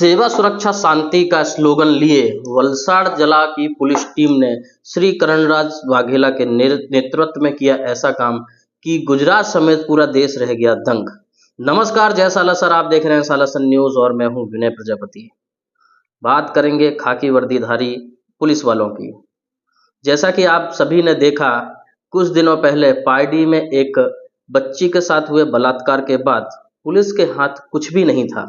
सेवा सुरक्षा शांति का स्लोगन लिए वलसाड़ जिला की पुलिस टीम ने श्री करणराज वाघेला के नेतृत्व में किया ऐसा काम कि गुजरात समेत पूरा देश रह गया दंग। नमस्कार, जय सालासर। आप देख रहे हैं सालासर न्यूज और मैं हूं विनय प्रजापति। बात करेंगे खाकी वर्दीधारी पुलिस वालों की। जैसा कि आप सभी ने देखा, कुछ दिनों पहले पारडी में एक बच्ची के साथ हुए बलात्कार के बाद पुलिस के हाथ कुछ भी नहीं था।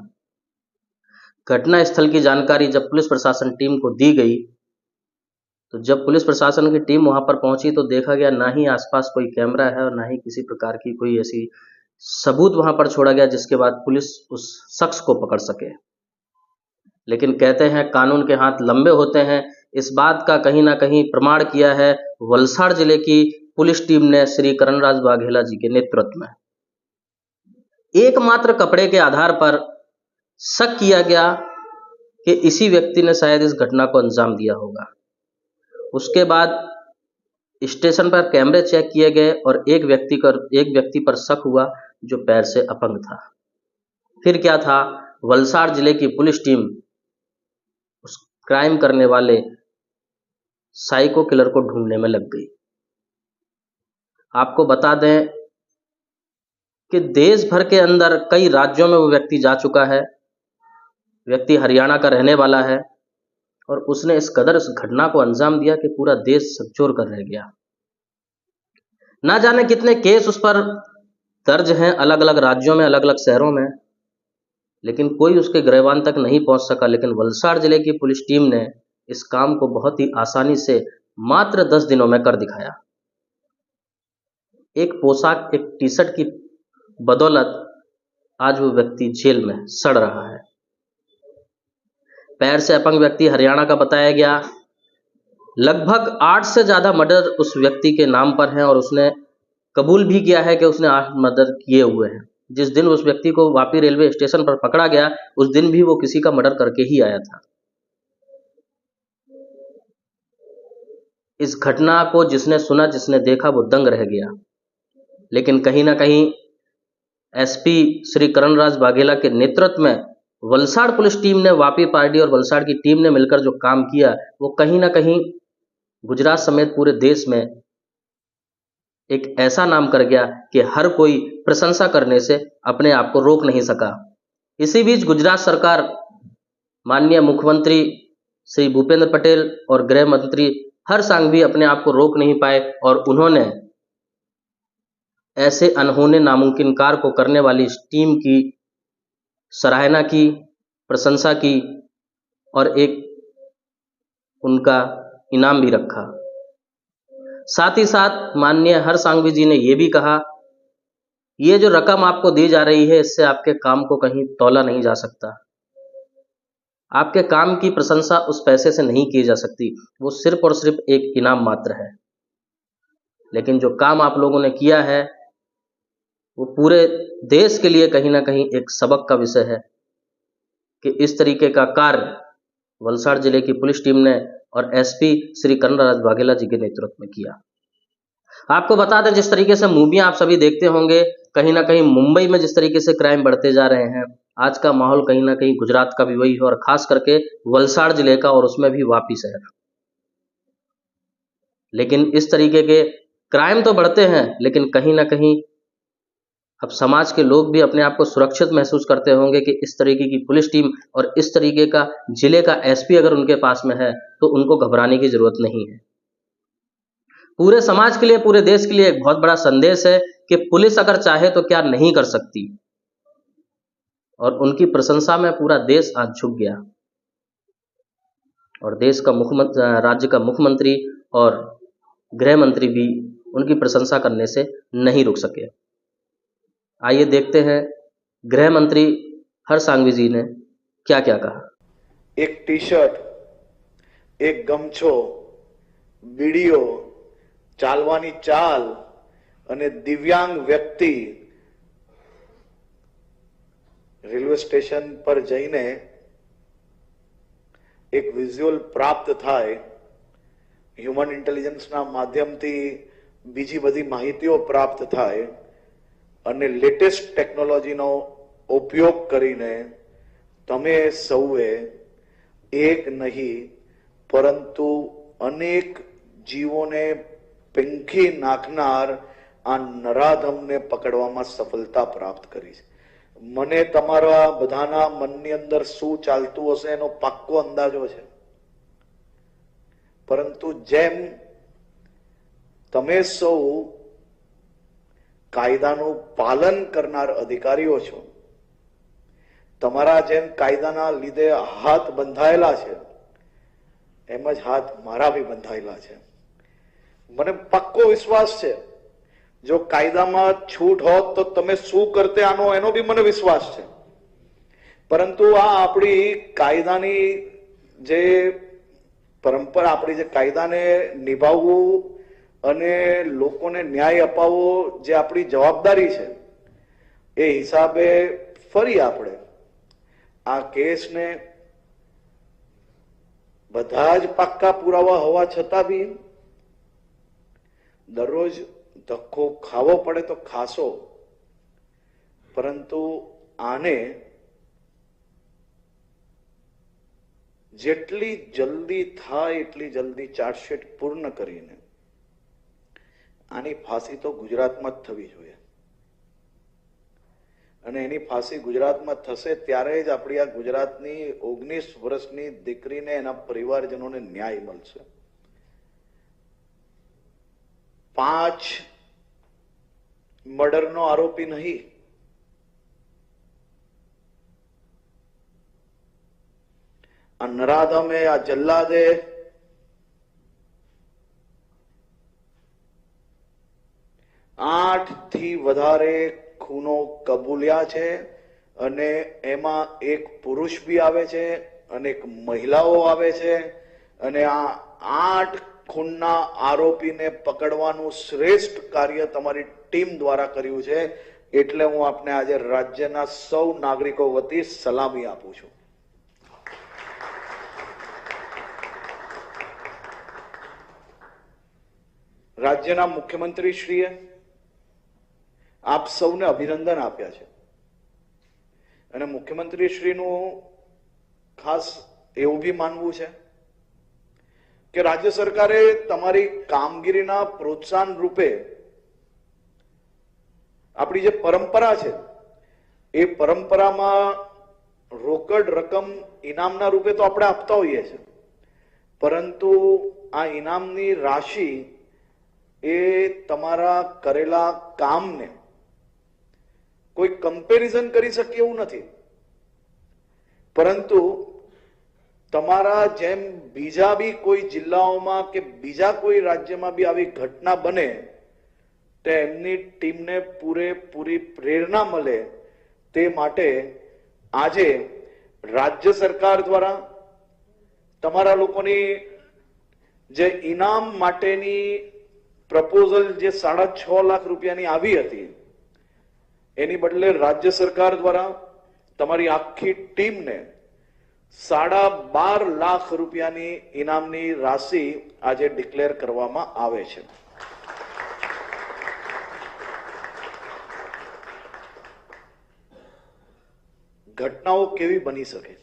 घटना स्थल की जानकारी जब पुलिस प्रशासन टीम को दी गई, तो जब पुलिस प्रशासन की टीम वहां पर पहुंची तो देखा गया ना ही आसपास कोई कैमरा है और ना ही किसी प्रकार की कोई ऐसी सबूत वहां पर छोड़ा गया जिसके बाद पुलिस उस शख्स को पकड़ सके। लेकिन कहते हैं कानून के हाथ लंबे होते हैं। इस बात का कहीं ना कहीं प्रमाण किया है वलसाड़ जिले की पुलिस टीम ने श्री करणराज वाघेला जी के नेतृत्व में। एकमात्र कपड़े के आधार पर शक किया गया कि इसी व्यक्ति ने शायद इस घटना को अंजाम दिया होगा। उसके बाद स्टेशन पर कैमरे चेक किए गए और एक व्यक्ति पर शक हुआ जो पैर से अपंग था। फिर क्या था, वलसाड़ जिले की पुलिस टीम उस क्राइम करने वाले साइको किलर को ढूंढने में लग गई। आपको बता दें कि देश भर के अंदर कई राज्यों में वो व्यक्ति जा चुका है। व्यक्ति हरियाणा का रहने वाला है और उसने इस कदर इस घटना को अंजाम दिया कि पूरा देश झकझोर कर रह गया। ना जाने कितने केस उस पर दर्ज हैं अलग अलग राज्यों में, अलग अलग शहरों में, लेकिन कोई उसके गिरफ्तार तक नहीं पहुंच सका। लेकिन वलसाड़ जिले की पुलिस टीम ने इस काम को बहुत ही आसानी से मात्र 10 दिनों में कर दिखाया। एक पोशाक, एक टी शर्ट की बदौलत आज वो व्यक्ति जेल में सड़ रहा है। पैर से अपंग व्यक्ति हरियाणा का बताया गया। लगभग 8 से ज़्यादा मर्डर उस व्यक्ति के नाम पर हैं और उसने कबूल भी किया है कि उसने 8 मर्डर किए हुए हैं। जिस दिन उस व्यक्ति को वापी रेलवे स्टेशन पर पकड़ा गया, उस दिन भी वो किसी का मर्डर करके ही आया था। इस घटना को जिसने सुना, जिसने देखा, वो दंग रह गया। लेकिन कहीं ना कहीं एसपी श्री करणराज वाघेला के नेतृत्व में वलसाड़ पुलिस टीम ने, वापी पारडी और वलसाड़ की टीम ने मिलकर जो काम किया, वो कहीं ना कहीं गुजरात समेत पूरे देश में एक ऐसा नाम कर गया कि हर कोई प्रशंसा करने से अपने आप को रोक नहीं सका। इसी बीच गुजरात सरकार, माननीय मुख्यमंत्री श्री भूपेंद्र पटेल और गृह मंत्री हर्ष सांघवी अपने आप को रोक नहीं पाए और उन्होंने ऐसे अनहोने नामुमकिन कार्य को करने वाली इस टीम की सराहना की, प्रशंसा की और एक उनका इनाम भी रखा। साथ ही साथ माननीय हर्ष सांघवी जी ने यह भी कहा, ये जो रकम आपको दी जा रही है, इससे आपके काम को कहीं तौला नहीं जा सकता। आपके काम की प्रशंसा उस पैसे से नहीं की जा सकती, वो सिर्फ और सिर्फ एक इनाम मात्र है। लेकिन जो काम आप लोगों ने किया है वो पूरे देश के लिए कहीं ना कहीं एक सबक का विषय है कि इस तरीके का कार्य वलसाड़ जिले की पुलिस टीम ने और एसपी श्री करणराज वाघेला जी के नेतृत्व में किया। आपको बता दें, जिस तरीके से मूवियां आप सभी देखते होंगे, कहीं ना कहीं मुंबई में जिस तरीके से क्राइम बढ़ते जा रहे हैं, आज का माहौल कहीं ना कहीं गुजरात का भी वही है और खास करके वलसाड़ जिले का, और उसमें भी वापी शहर। लेकिन इस तरीके के क्राइम तो बढ़ते हैं, लेकिन कहीं ना कहीं अब समाज के लोग भी अपने आप को सुरक्षित महसूस करते होंगे कि इस तरीके की पुलिस टीम और इस तरीके का जिले का एसपी अगर उनके पास में है तो उनको घबराने की जरूरत नहीं है। पूरे समाज के लिए, पूरे देश के लिए एक बहुत बड़ा संदेश है कि पुलिस अगर चाहे तो क्या नहीं कर सकती, और उनकी प्रशंसा में पूरा देश आज झुक गया और देश का राज्य का मुख्यमंत्री और गृह मंत्री भी उनकी प्रशंसा करने से नहीं रुक सके। आइए देखते हैं गृह मंत्री हर्ष सांघवी जी ने क्या क्या कहा। एक टी शर्ट, एक गमछो, वीडियो, चालवानी चाल અને દિવ્યાંગ વ્યક્તિ રેલવે સ્ટેશન પર જઈને એક વિઝ્યુઅલ પ્રાપ્ત થાય, હ્યુમન ઇન્ટેલિજન્સના માધ્યમથી બીજી બધી માહિતીઓ પ્રાપ્ત થાય અને લેટેસ્ટ ટેકનોલોજીનો ઉપયોગ કરીને તમે સૌએ એક નહીં પરંતુ અનેક જીવોને પીંખી નાખનાર આ નરાધમને પકડવામાં સફળતા પ્રાપ્ત કરી છે. મને તમારા બધાના મનની અંદર શું ચાલતું હશે એનો પાક્કો અંદાજો છે. પરંતુ જેમ તમે સૌ કાયદાનું પાલન કરનાર અધિકારીઓ છો, તમારા જેમ કાયદાના લીધે હાથ બંધાયેલા છે એમ જ હાથ મારા બી બંધાયેલા છે. મને પાક્કો વિશ્વાસ છે જો કાયદામાં છૂટ હોત તો તમે શું કરતે એનો બી મને વિશ્વાસ છે. પરંતુ આ આપણી કાયદાની જે પરંપરા, આપણી જે કાયદાને નિભાવવું અને લોકોને ન્યાય અપાવવો જે આપણી જવાબદારી છે, એ હિસાબે ફરી આપણે આ કેસને બધા જ પાક્કા પુરાવા હોવા છતાં બી દરરોજ ધક્કો ખાવો પડે તો ખાશો, પરંતુ આને જેટલી જલ્દી થાય એટલી જલ્દી ચાર્જશીટ પૂર્ણ કરીને આની ફાંસી તો ગુજરાતમાં જ થવી જોઈએ. અને એની ફાંસી ગુજરાતમાં થશે ત્યારે જ આપણી આ ગુજરાતની 19 વર્ષની દીકરીને એના પરિવારજનોને ન્યાય મળશે. 5 મર્ડરનો આરોપી નહીં, આ નરાધમે, આ જલ્લાદે આઠ થી વધારે ખૂનો કબૂલ્યા છે અને એમાં એક પુરુષ બી આવે છે અને એક મહિલાઓ આવે છે. અને આ 8 ખૂનના આરોપીને પકડવાનું શ્રેષ્ઠ કાર્ય તમારી ટીમ દ્વારા કર્યું છે. એટલે હું આપને આજે રાજ્યના સૌ નાગરિકો વતી સલામી આપું છું. રાજ્યના મુખ્યમંત્રીશ્રીએ આપ સૌને અભિનંદન આપ્યા છે અને મુખ્યમંત્રીશ્રીનું ખાસ એવું બી માનવું છે કે રાજ્ય સરકારે તમારી કામગીરીના પ્રોત્સાહન રૂપે આપણી જે પરંપરા છે એ પરંપરામાં રોકડ રકમ ઇનામના રૂપે તો આપણે આપતા હોઈએ છીએ, પરંતુ આ ઇનામની રાશિ એ તમારા કરેલા કામને કોઈ કમ્પેરિઝન કરી શકે એવું નથી. પરંતુ તમારા જેમ બીજા બી કોઈ જિલ્લાઓમાં કે બીજા કોઈ રાજ્યમાં બી આવી ઘટના બને તો એમની ટીમને પૂરેપૂરી પ્રેરણા મળે તે માટે આજે રાજ્ય સરકાર દ્વારા તમારા લોકોની જે ઇનામ માટેની પ્રપોઝલ જે 6.5 લાખ રૂપિયાની આવી હતી એની બદલે રાજ્ય સરકાર દ્વારા તમારી આખી ટીમને 12.5 લાખ રૂપિયાની ઇનામની રાશિ આજે ડિક્લેર કરવામાં આવે છે. ઘટનાઓ કેવી બની શકે?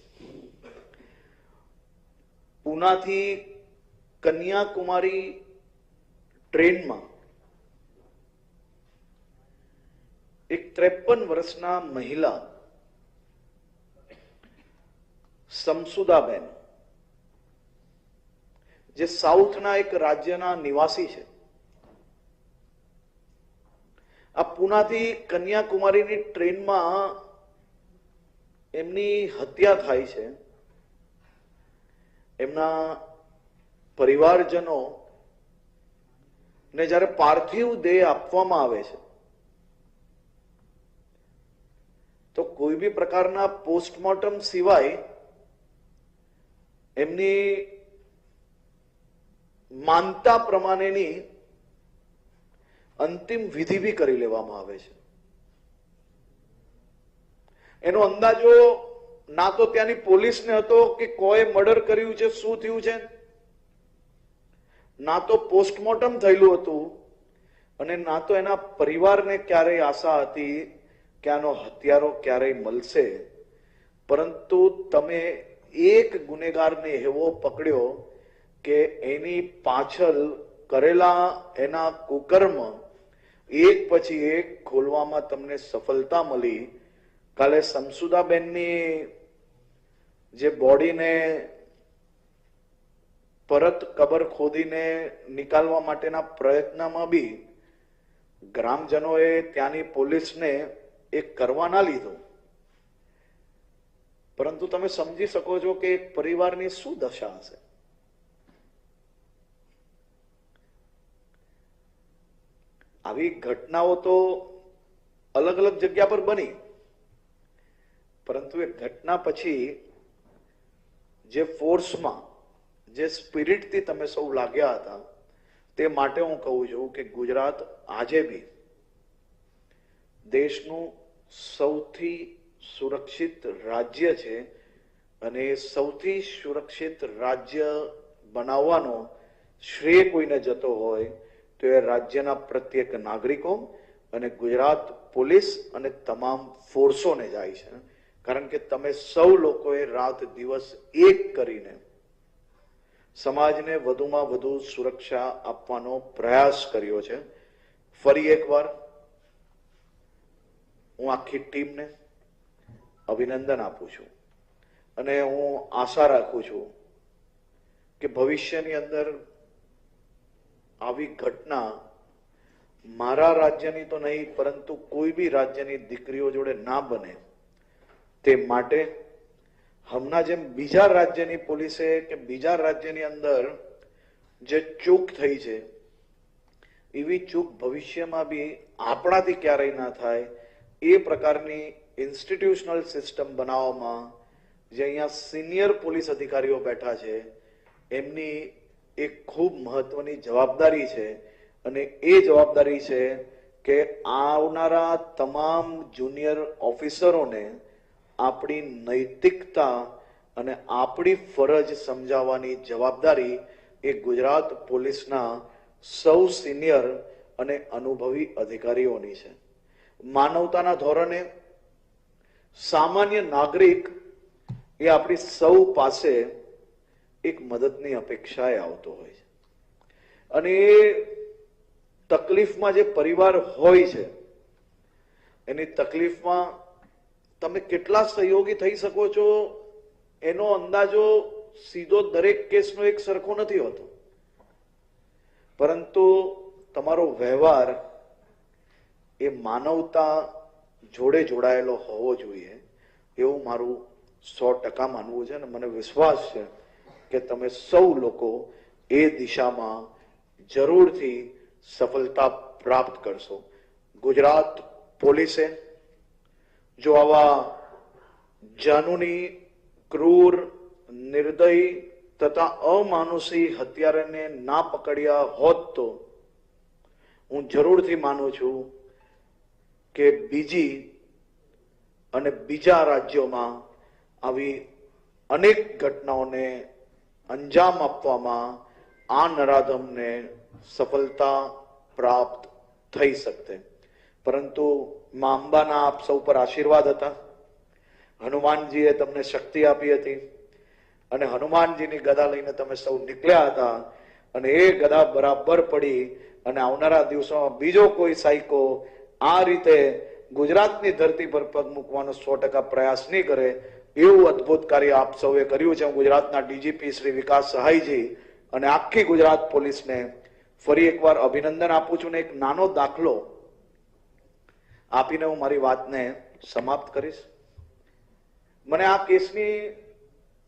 પૂનાથી કન્યાકુમારી ટ્રેનમાં એક 53 વર્ષના મહિલા સમસુદાબેન, જે સાઉથના એક રાજ્યના નિવાસી છે, આ પૂનાથી કન્યાકુમારીની ટ્રેનમાં એમની હત્યા થાય છે. એમના પરિવારજનો ને જ્યારે પાર્થિવ દેહ આપવામાં આવે છે તો કોઈ બી પ્રકારના પોસ્ટમોર્ટમ સિવાય એમની માનતા પ્રમાણેની અંતિમ વિધિ બી કરી લેવામાં આવે છે. એનો અંદાજો ના તો ત્યાંની પોલીસને હતો કે કોઈ મર્ડર કર્યું છે, શું થયું છે, ના તો પોસ્ટમોર્ટમ થયેલું હતું અને ના તો એના પરિવારને ક્યારેય આશા હતી કે આનો હત્યારો ક્યારેય મળશે. પરંતુ તમે એક ગુનેગારને એવો પકડ્યો કે એની પાછળ કરેલા એના કુકર્મ એક પછી એક ખોલવામાં તમને સફળતા મળી. કાલે શમસુદાબેનની જે બોડીને પરત કબર ખોદીને નિકાલવા માટેના પ્રયત્નમાં બી ગ્રામજનોએ ત્યાંની પોલીસને એક કરવા ના લીધો. પરંતુ તમે સમજી શકો છો કે એક પરિવારની શું દશા હશે. આવી ઘટનાઓ તો અલગ અલગ જગ્યા પર બની, પરંતુ એ ઘટના પછી જે ફોર્સમાં જે સ્પિરિટથી તમે સૌ લાગ્યા હતા, તે માટે હું કહું છું કે ગુજરાત આજે બી દેશનું સૌથી સુરક્ષિત રાજ્ય છે. અને સૌથી સુરક્ષિત રાજ્ય બનાવવાનો શ્રેય કોઈને જતો હોય તો એ રાજ્યના પ્રત્યેક નાગરિકો અને ગુજરાત પોલીસ અને તમામ ફોર્સોને જાય છે. કારણ કે તમે સૌ લોકોએ રાત દિવસ એક કરીને સમાજને વધુમાં વધુ સુરક્ષા આપવાનો પ્રયાસ કર્યો છે. ફરી એકવાર હું આખી ટીમને અભિનંદન આપું છું અને હું આશા રાખું છું કે ભવિષ્યની અંદર આવી ઘટના મારા રાજ્યની તો નહીં, પરંતુ કોઈ બી રાજ્યની દીકરીઓ જોડે ના બને તે માટે હમણાં જેમ બીજા રાજ્યની પોલીસે કે બીજા રાજ્યની અંદર જે ચૂક થઈ છે, એવી ચૂક ભવિષ્યમાં બી આપણાથી ક્યારેય ના થાય એ પ્રકારની ઇન્સ્ટિટ્યુશનલ સિસ્ટમ બનાવવામાં જે અહીંયા સિનિયર પોલીસ અધિકારીઓ બેઠા છે, એમની એક ખૂબ મહત્વની જવાબદારી છે. અને એ જવાબદારી છે કે આવનારા તમામ જુનિયર ઓફિસરોને આપણી નૈતિકતા અને આપણી ફરજ સમજાવવાની જવાબદારી એ ગુજરાત પોલીસના સૌ સિનિયર અને અનુભવી અધિકારીઓની છે. માનવતાના ધોરણે સામાન્ય નાગરિક એ આપણી સૌ પાસે એક મદદની અપેક્ષાએ આવતો હોય છે. અને એ તકલીફમાં જે પરિવાર હોય છે, એની તકલીફમાં તમે કેટલા સહયોગી થઈ શકો છો એનો અંદાજો સીધો દરેક કેસનો એક સરખો નથી હોતો, પરંતુ તમારો વ્યવહાર એ માનવતા જોડે જોડાયેલો હોવો જોઈએ એવું મારું 100% માનવું છે. અને મને વિશ્વાસ છે કે તમે સૌ લોકો એ દિશામાં જરૂરથી સફળતા પ્રાપ્ત કરશો. ગુજરાત પોલીસે જો આવા જાનુની, ક્રૂર, નિર્દયી તથા અમાનુષી હત્યારાને ના પકડ્યા હોત તો હું જરૂરથી માનું છું કે બીજી અને બીજા રાજ્યોમાં આવી અનેક ઘટનાઓને અંજામ આપવામાં આ નરાધમને સફળતા પ્રાપ્ત થઈ શકતે. પરંતુ મા અંબાના આપ સૌ પર આશીર્વાદ હતા. હનુમાનજીએ તમને શક્તિ આપી હતી અને હનુમાનજીની ગદા લઈને તમે સૌ નીકળ્યા હતા. અને એ ગદા બરાબર પડી અને આવનારા દિવસોમાં બીજો કોઈ સાયકો આ રીતે ગુજરાતની ધરતી પર પગ મૂકવાનો 100% પ્રયાસ નહીં કરે એવું અદ્ભુત કાર્ય આપ સૌએ કર્યું છે. હું ગુજરાતના ડીજીપી શ્રી વિકાસ સહાયજી અને આખી ગુજરાત પોલીસને ફરી એકવાર અભિનંદન આપું છું. ને એક નાનો દાખલો આપીને હું મારી વાતને સમાપ્ત કરીશ. મને આ કેસની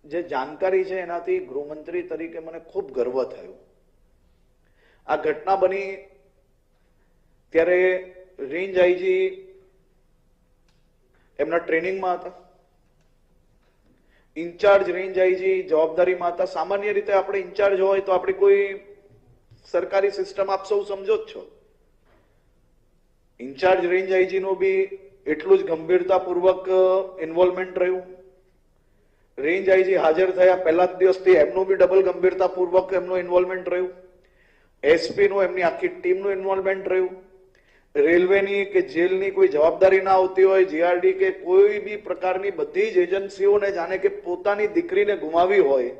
જે જાણકારી છે એનાથી ગૃહમંત્રી તરીકે મને ખૂબ ગર્વ થયો. આ ઘટના બની ત્યારે રેન્જ આઈજી એમના ટ્રેનિંગમાં હતા, ઇન્ચાર્જ રેન્જ આઈજી જવાબદારીમાં હતા. સામાન્ય રીતે આપણે ઇન્ચાર્જ હોય તો આપણી કોઈ સરકારી સિસ્ટમ આપ સૌ સમજો જ છો. ઇન્ચાર્જ રેન્જ આઈજી નું બી એટલું જ ગંભીરતાપૂર્વક ઇન્વોલ્વમેન્ટ રહ્યું. રેન્જ આઈજી હાજર થયા પહેલા જ દિવસથી એમનું બી ડબલ ગંભીરતાપૂર્વક એમનું ઇન્વોલ્વમેન્ટ રહ્યું. એસપી નું, એમની આખી ટીમનું ઇન્વોલ્વમેન્ટ રહ્યું. રેલવેની કે જેલની કોઈ જવાબદારી ના આવતી હોય, જીઆરડી કે કોઈ બી પ્રકારની બધી જ એજન્સીઓને જાણે કે પોતાની દીકરીને ગુમાવી હોય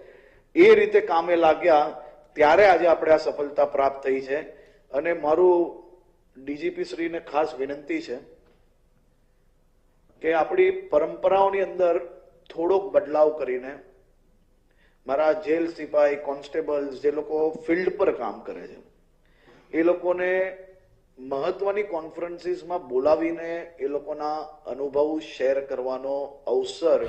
એ રીતે કામે લાગ્યા, ત્યારે આજે આપણે આ સફળતા પ્રાપ્ત થઈ છે. અને મારું ડીજીપી શ્રીને ખાસ વિનંતી છે કે આપણી પરંપરાઓની અંદર થોડોક બદલાવ કરીને મારા જેલ સિપાઈ, કોન્સ્ટેબલ્સ જે લોકો ફિલ્ડ પર કામ કરે છે એ લોકોને મહત્વની કોન્ફરન્સીસમાં બોલાવીને એ લોકોના અનુભવ શેર કરવાનો અવસર